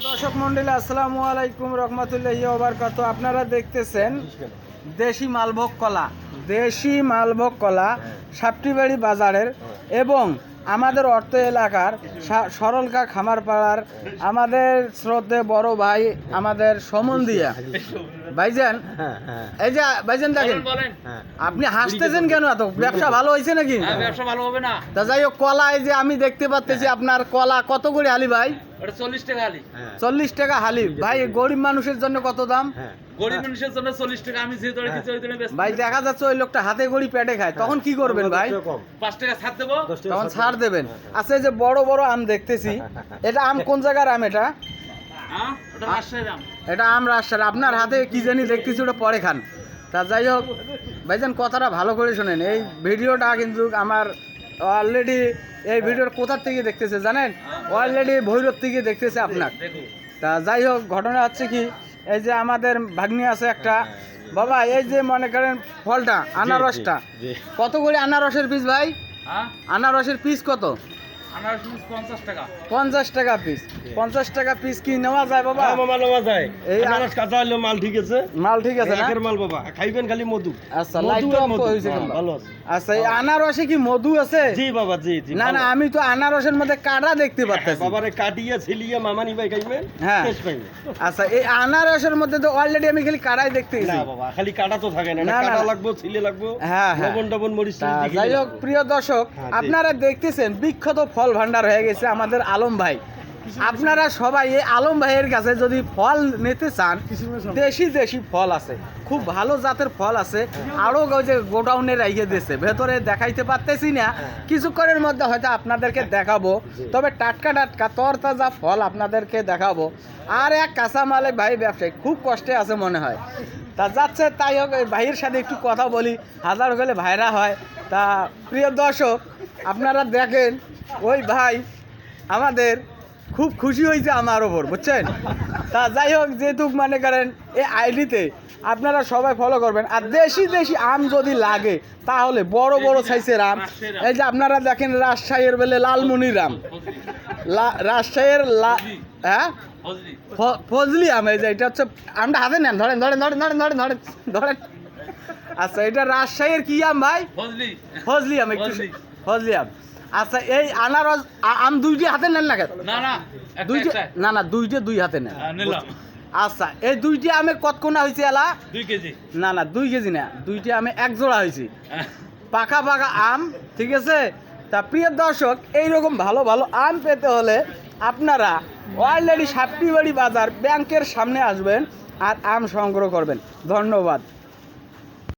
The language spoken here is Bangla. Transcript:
দর্শক মন্ডলী আসসালামু আলাইকুম রহমতুল্লাহি ওয়া বারাকাতুহু। আপনারা দেখতেছেন দেশি মালভোগ কলা সাপটিবাড়ি বাজারের এবং আমাদের অর্থ এলাকার সরলকা খামারপাড়ার আমাদের শ্রদ্ধেয় বড় ভাই আমাদের সমন্দিয়া ভাইজান। এই যে ভাইজান দেখেন, আপনি হাসতেছেন কেন? এত ব্যবসা ভালো হয়েছে নাকি? ব্যবসা ভালো হবে না। তা যাই হোক, কলা এই যে আমি দেখতে পাচ্ছি আপনার কলা কত করে হালি ভাই? 40 টাকা হালি। 40 টাকা হালি ভাই। গরিব মানুষের জন্য কত দাম? গরিব মানুষের জন্য 40 টাকা। আমি যে ধরে কিছু ওই ধরে বেচবো ভাই। দেখা যাচ্ছে ওই লোকটা হাতে গড়ি পেটে খায়, তখন কি করবেন ভাই? 5 টাকা ছাড় দেবো, তখন ছাড় দেবেন। আচ্ছা, এই যে বড় বড় আম দেখতেছি, এটা আম কোন জায়গার আম? এটা ওটা রাজশাহীর আম। এটা আম রাজশাহীর। আপনার হাতে কি জানি দেখতেছি, ওটা পরে খান। তা যাই হোক ভাইজান, কথাটা ভালো করে শোনেন। এই ভিডিওটা কিন্তু আমার অলরেডি, এই ভিডিওর কোথার থেকে দেখতেছে জানেন? অলরেডি ভৈরব থেকে দেখতেছে আপনার। তা যাই হোক, ঘটনা হচ্ছে কি, এই যে আমাদের ভাগ্নি আছে একটা বাবা, এই যে মনে করেন ফলটা আনারসটা কত করে আনারসের পিস ভাই? আনারসের পিস কত? 50 টাকা। 50 টাকা পিস। 50 টাকা পিস কি নেওয়া যায় বাবা? মামা নেওয়া যায়। এই আনারস কাঁচা হলো মাল ঠিক আছে, মাল ঠিক আছে না? একের মাল বাবা, খাইবেন খালি মধু। আচ্ছা, লাইট অফ হইছে কেন? ভালো আছে। আচ্ছা, এই আনারসে কি মধু আছে? জি বাবা, জি জি। না না, আমি তো আনারসের মধ্যে কাটা দেখতে পাচ্ছি। বাবারে কাটিয়ে ছিলিয়ে মামা নিবাই খাইবেন, হ্যাঁ। টেস্ট পাইবেন। আচ্ছা, এই আনারসের মধ্যে তো অলরেডি আমি খালি কাটাই দেখতেছি। না বাবা, খালি কাটা তো থাকে না, না, না, কাটা না। লাগবে, ছিলে লাগবে, হ্যাঁ, হ্যাঁ। লবণ মরিচ তা দিয়ে যাই হোক প্রিয় দর্শক, হ্যাঁ, জি। আপনারা দেখতেছেন বিখ্যাত ফল ভান্ডার হয়ে গেছে আমাদের আলম ভাই। আপনারা সবাই এই আলম ভাইয়ের কাছে যদি ফল নিতে চান, দেশি ফল আছে, খুব ভালো জাতের ফল আছে। আরও ওই যে গোডাউনে রেখে দিয়েছে, ভেতরে দেখাইতে পারতেছি না, কিছুক্ষণের মধ্যে হয়তো আপনাদেরকে দেখাবো। তবে টাটকা তরতাজা ফল আপনাদেরকে দেখাবো। আর এক কাঁচামালে ভাই ব্যবসায়ী খুব কষ্টে আছে মনে হয়। তা যাচ্ছে, তাই হোক ওই ভাইয়ের সাথে একটু কথা বলি, হাজার হলে ভাইরা হয়। তা প্রিয় দর্শক, আপনারা দেখেন ওই ভাই আমাদের খুব খুশি হয়েছে আমার ওপর, বুঝছেন? তা যাই হোক, যেহেতু মনে করেন এই আইডিতে আপনারা সবাই ফলো করবেন। আর দেশি আম যদি লাগে তাহলে বড় বড় সাইজের আম, এই যে আপনারা দেখেন রাজশাহীর বেলে লালমনির আম, রাজশাহীর হ্যাঁ ফজলি আম। এই যে এটা হচ্ছে আমটা হাতে নেন, ধরেন ধরেন ধরেন ধরেন ধরেন ধরেন ধরেন। আচ্ছা, এটা রাজশাহীর কি আম ভাই? ফজলি আম। একটু ফজলি আম। আচ্ছা, এই আনারস আম দুইটি হাতে নেন না কেন? না, দুই হাতে নেন। আচ্ছা, এই দুইটি আমে কতক্ষণা হয়েছে এলা? 2 কেজি। না 2 কেজি না, দুইটি আমে 1 জোড়া হয়েছে, পাকা আম। ঠিক আছে? তা প্রিয় দর্শক, এইরকম ভালো আম পেতে হলে আপনারা অলরেডি সাপটিবাড়ি বাজার ব্যাংকের সামনে আসবেন আর আম সংগ্রহ করবেন। ধন্যবাদ।